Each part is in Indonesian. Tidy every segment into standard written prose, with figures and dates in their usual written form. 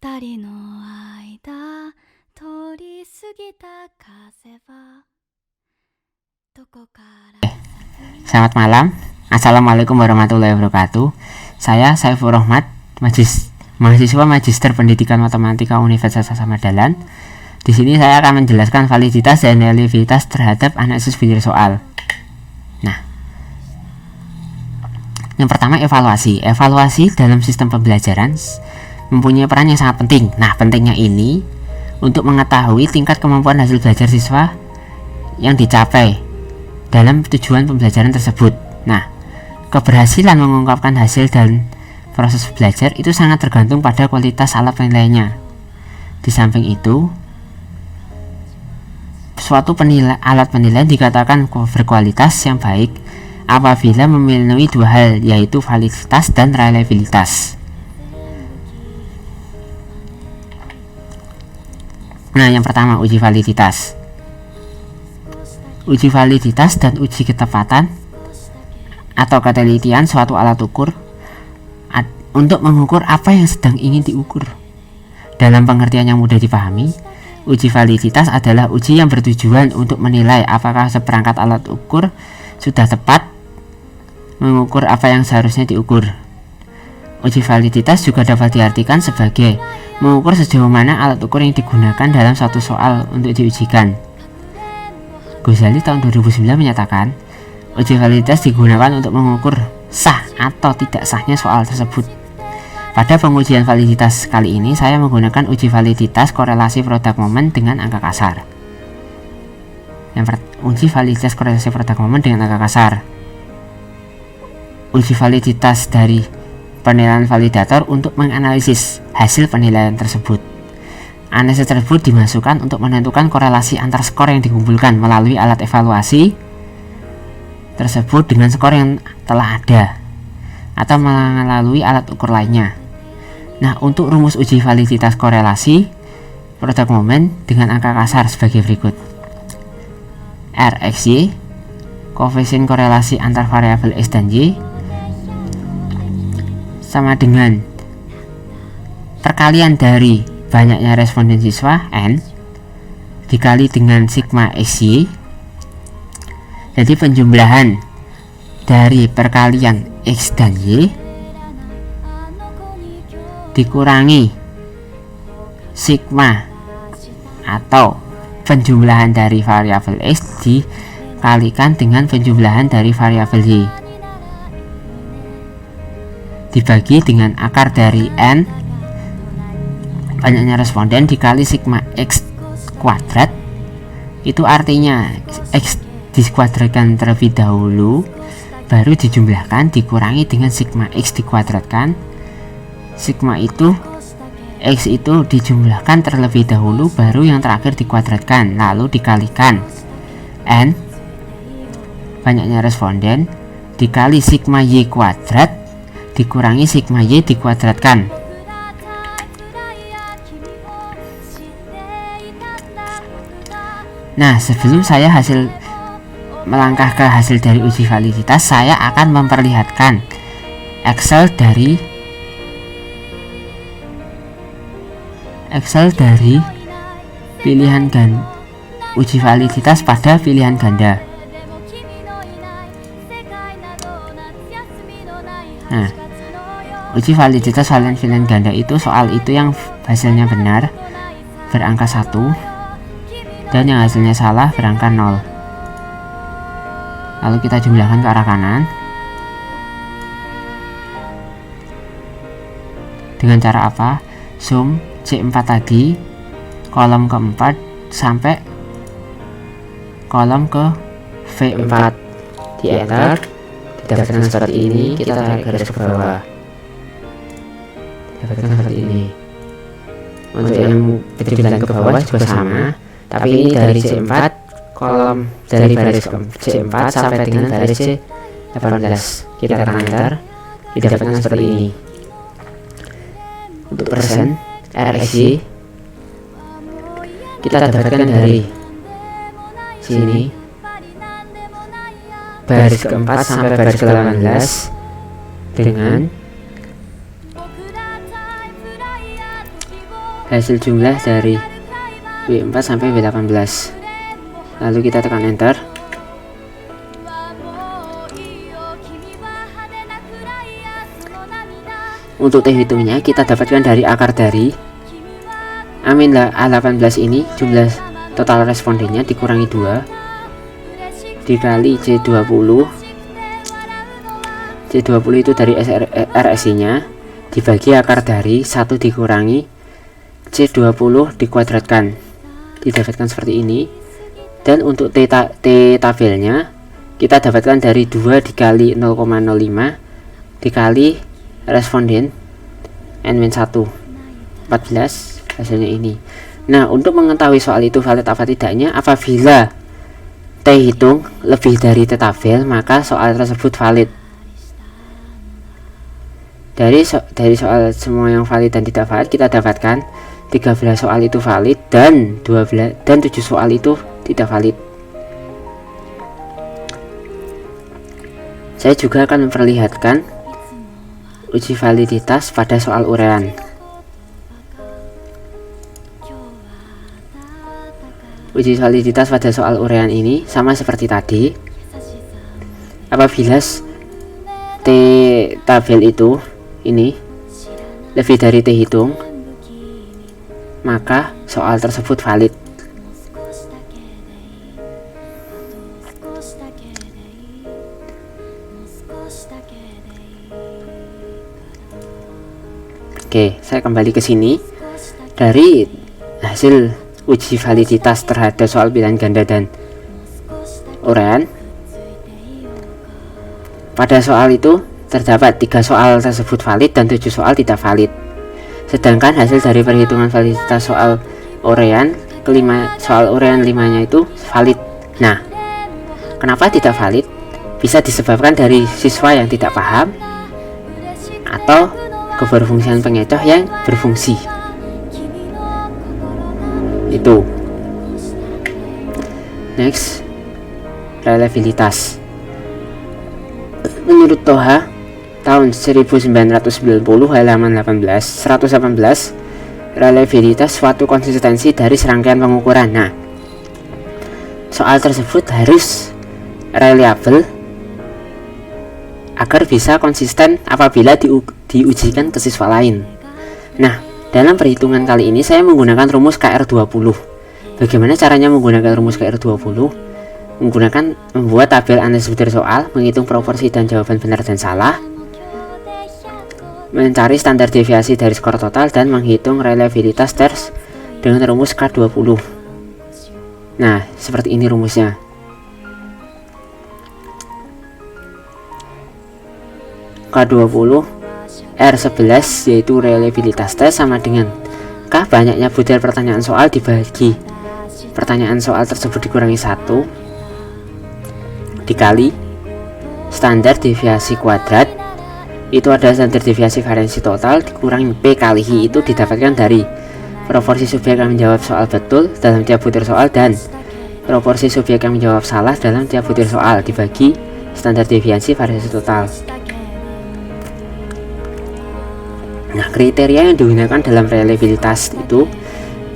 二人の間通り過ぎた風はどこから Selamat malam. Assalamualaikum warahmatullahi wabarakatuh. Saya Saiful Rohmat, mahasiswa Magister Pendidikan Matematika Universitas Samarinda. Di sini saya akan menjelaskan validitas dan relevansitas terhadap analisis bilir soal. Nah, yang pertama evaluasi. Evaluasi dalam sistem pembelajaran mempunyai peran yang sangat penting. Nah, pentingnya ini untuk mengetahui tingkat kemampuan hasil belajar siswa yang dicapai dalam tujuan pembelajaran tersebut. Nah, keberhasilan mengungkapkan hasil dan proses belajar itu sangat tergantung pada kualitas alat penilaiannya. Di samping itu, suatu alat penilaian dikatakan berkualitas yang baik apabila memenuhi dua hal, yaitu validitas dan reliabilitas. Nah, yang pertama uji validitas. Uji validitas dan uji ketepatan atau ketelitian suatu alat ukur untuk mengukur apa yang sedang ingin diukur. Dalam pengertian yang mudah dipahami, uji validitas adalah uji yang bertujuan untuk menilai apakah seperangkat alat ukur sudah tepat mengukur apa yang seharusnya diukur. Uji validitas juga dapat diartikan sebagai mengukur sejauh mana alat ukur yang digunakan dalam suatu soal untuk diujikan. Ghazali tahun 2009 menyatakan, uji validitas digunakan untuk mengukur sah atau tidak sahnya soal tersebut. Pada pengujian validitas kali ini, saya menggunakan uji validitas korelasi produk momen dengan angka kasar. Uji validitas korelasi produk momen dengan angka kasar. Uji validitas dari penilaian validator untuk menganalisis hasil penilaian tersebut. Analisis tersebut dimasukkan untuk menentukan korelasi antar skor yang dikumpulkan melalui alat evaluasi tersebut dengan skor yang telah ada atau melalui alat ukur lainnya. Nah, untuk rumus uji validitas korelasi produk momen dengan angka kasar sebagai berikut. RxY, koefisien korelasi antar variabel X dan Y, sama dengan perkalian dari banyaknya responden siswa N dikali dengan sigma XY. Jadi penjumlahan dari perkalian X dan Y dikurangi sigma atau penjumlahan dari variabel X dikalikan dengan penjumlahan dari variabel Y dibagi dengan akar dari N banyaknya responden dikali sigma X kuadrat. Itu artinya X dikuadratkan terlebih dahulu baru dijumlahkan dikurangi dengan sigma X dikuadratkan. Sigma itu X itu dijumlahkan terlebih dahulu baru yang terakhir dikuadratkan, lalu dikalikan N banyaknya responden dikali sigma Y kuadrat dikurangi sigma Y dikuadratkan. Nah, sebelum saya melangkah ke hasil dari uji validitas, saya akan memperlihatkan Excel dari pilihan uji validitas pada pilihan ganda. Nah, uji validitas pilihan ganda itu soal itu yang hasilnya benar berangka 1 dan yang hasilnya salah berangka 0. Lalu kita jumlahkan ke arah kanan dengan cara apa? Sum C4 tadi kolom keempat sampai kolom ke V4 di enter, didapatkan seperti ini. Kita tarik garis ke bawah, didapatkan seperti ini. Untuk yang bilan ke bawah juga sama, tapi ini dari C4 kolom dari baris C4 sampai dengan baris C18. Kita tekan enter, didapatkan seperti ini. Untuk persen RxY kita dapatkan dari sini baris keempat sampai baris ke-18 dengan hasil jumlah dari W4 sampai W18. Lalu kita tekan enter. Untuk T hitungnya kita dapatkan dari akar dari Amin A18 ini, jumlah total respondennya dikurangi 2 dikali C20. C20 itu dari RSI nya dibagi akar dari 1 dikurangi C20 dikuadratkan, didapatkan seperti ini. Dan untuk T tabelnya kita dapatkan dari 2 dikali 0,05 dikali responden N-1 14, hasilnya ini. Nah, untuk mengetahui soal itu valid apa tidaknya, apabila T hitung lebih dari T tabel, maka soal tersebut valid. Dari soal semua yang valid dan tidak valid, kita dapatkan 13 soal itu valid dan 7 soal itu tidak valid. Saya juga akan memperlihatkan uji validitas pada soal urean. Uji validitas pada soal urean ini sama seperti tadi. Apabila T tabel itu ini lebih dari T hitung, maka soal tersebut valid. Oke, saya kembali ke sini. Dari hasil uji validitas terhadap soal pilihan ganda dan urean, pada soal itu terdapat 3 soal tersebut valid dan 7 soal tidak valid. Sedangkan hasil dari perhitungan validitas soal urean soal urean 5-nya itu valid. Nah, kenapa tidak valid? Bisa disebabkan dari siswa yang tidak paham atau keberfungsian pengecoh yang berfungsi. Itu. Next, reliabilitas. Menurut Toha tahun 1990 halaman 118, reliabilitas suatu konsistensi dari serangkaian pengukuran. Nah, soal tersebut harus reliable agar bisa konsisten apabila diujikan ke siswa lain. Nah, dalam perhitungan kali ini saya menggunakan rumus KR20. Bagaimana caranya menggunakan rumus KR20? Membuat tabel analisis butir soal, menghitung proporsi dan jawaban benar dan salah, mencari standar deviasi dari skor total, dan menghitung reliabilitas tes dengan rumus K20. Nah, seperti ini rumusnya. K20 R11 yaitu reliabilitas tes sama dengan K banyaknya butir pertanyaan soal dibagi pertanyaan soal tersebut dikurangi 1 dikali standar deviasi kuadrat, itu ada standar deviasi variansi total, dikurangi P kali I, itu didapatkan dari proporsi subjek yang menjawab soal betul dalam tiap butir soal dan proporsi subjek yang menjawab salah dalam tiap butir soal dibagi standar deviasi variansi total. Nah, kriteria yang digunakan dalam reliabilitas itu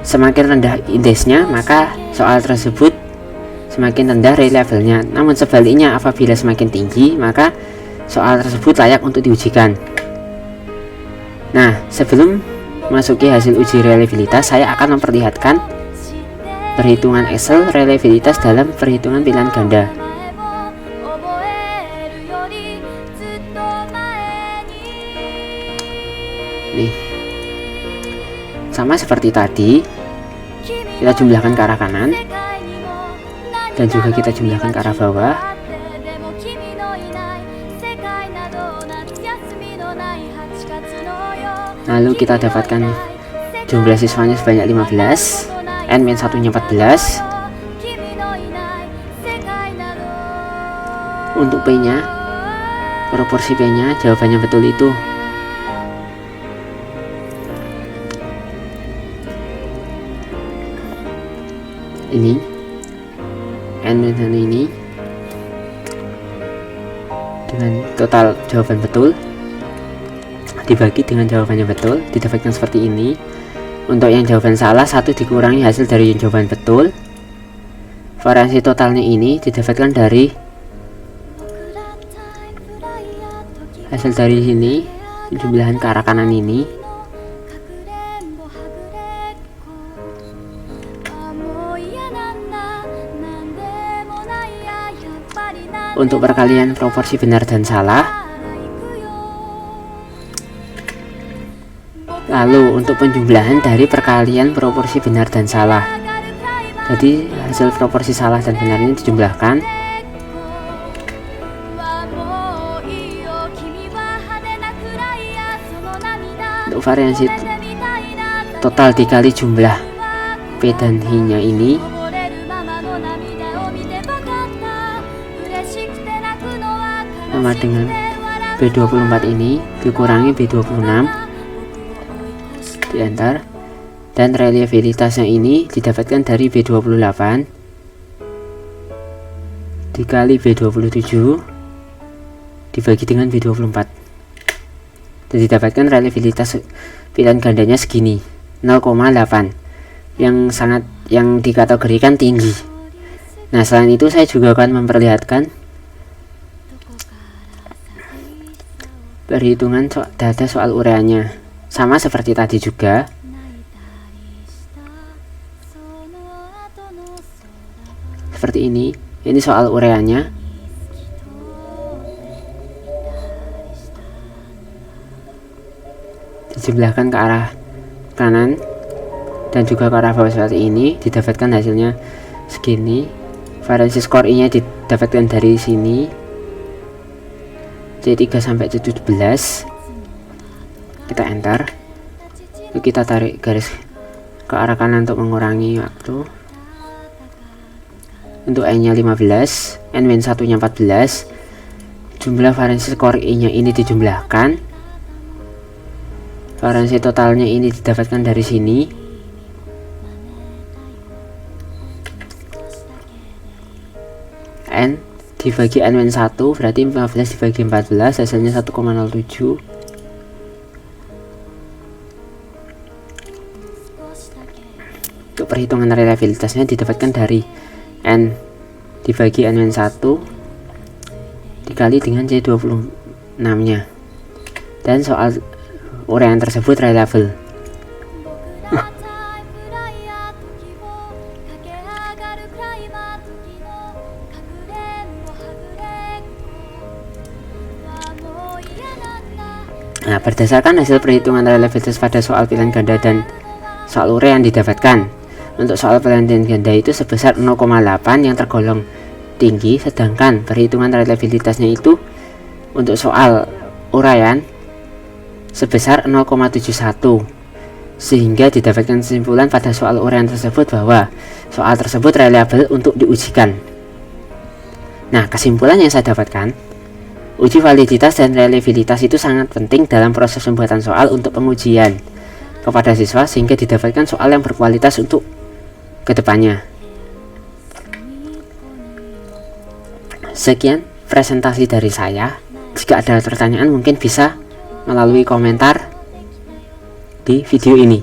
semakin rendah indeksnya, maka soal tersebut semakin rendah reliabelnya. Namun sebaliknya, apabila semakin tinggi, maka soal tersebut layak untuk diujikan. Nah, sebelum masuki hasil uji reliabilitas, saya akan memperlihatkan perhitungan Excel reliabilitas dalam perhitungan pilihan ganda. Nih, sama seperti tadi, kita jumlahkan ke arah kanan dan juga kita jumlahkan ke arah bawah. Lalu kita dapatkan jumlah siswanya sebanyak 15, N-1 nya 14. Untuk P nya, proporsi P nya jawabannya betul itu ini, N-1 ini dengan total jawaban betul dibagi dengan jawabannya betul, didapatkan seperti ini. Untuk yang jawaban salah, 1 dikurangi hasil dari yang jawaban betul. Variansi totalnya ini didapatkan dari hasil dari sini, jumlahan ke arah kanan ini. Untuk perkalian proporsi benar dan salah. Lalu untuk penjumlahan dari perkalian proporsi benar dan salah. Jadi hasil proporsi salah dan benar ini dijumlahkan. Untuk variansi total dikali jumlah P dan H nya ini, sama dengan B24 ini dikurangi B26 di enter, dan reliabilitasnya ini didapatkan dari B28 dikali B27 dibagi dengan B24, dan didapatkan reliabilitas pilihan gandanya segini, 0,8, yang dikategorikan tinggi. Nah, selain itu saya juga akan memperlihatkan perhitungan data soal ureanya, sama seperti tadi juga. Seperti ini soal ureanya. Dijumlahkan ke arah kanan dan juga ke arah bawah seperti ini, didapatkan hasilnya segini. Variansi skor I nya didapatkan dari sini, C3 sampai C17. Kita enter. Lalu kita tarik garis ke arah kanan untuk mengurangi waktu. Untuk N nya 15, N-1 nya 14. Jumlah variansi skor I nya ini dijumlahkan. Variansi totalnya ini didapatkan dari sini. N dibagi N-1 berarti 15 dibagi 14, hasilnya 1,07. Untuk perhitungan reliabilitasnya didapatkan dari N dibagi N-1 dikali dengan C26 nya, dan soal urean tersebut reliable. Nah, berdasarkan hasil perhitungan reliabilitas pada soal pilihan ganda dan soal urean didapatkan. Untuk soal pilihan ganda itu sebesar 0,8 yang tergolong tinggi, sedangkan perhitungan reliabilitasnya itu untuk soal uraian sebesar 0,71, sehingga didapatkan kesimpulan pada soal uraian tersebut bahwa soal tersebut reliable untuk diujikan. Nah, kesimpulan yang saya dapatkan, uji validitas dan reliabilitas itu sangat penting dalam proses pembuatan soal untuk pengujian kepada siswa, sehingga didapatkan soal yang berkualitas untuk kedepannya. Sekian presentasi dari saya. Jika ada pertanyaan mungkin bisa melalui komentar di video ini.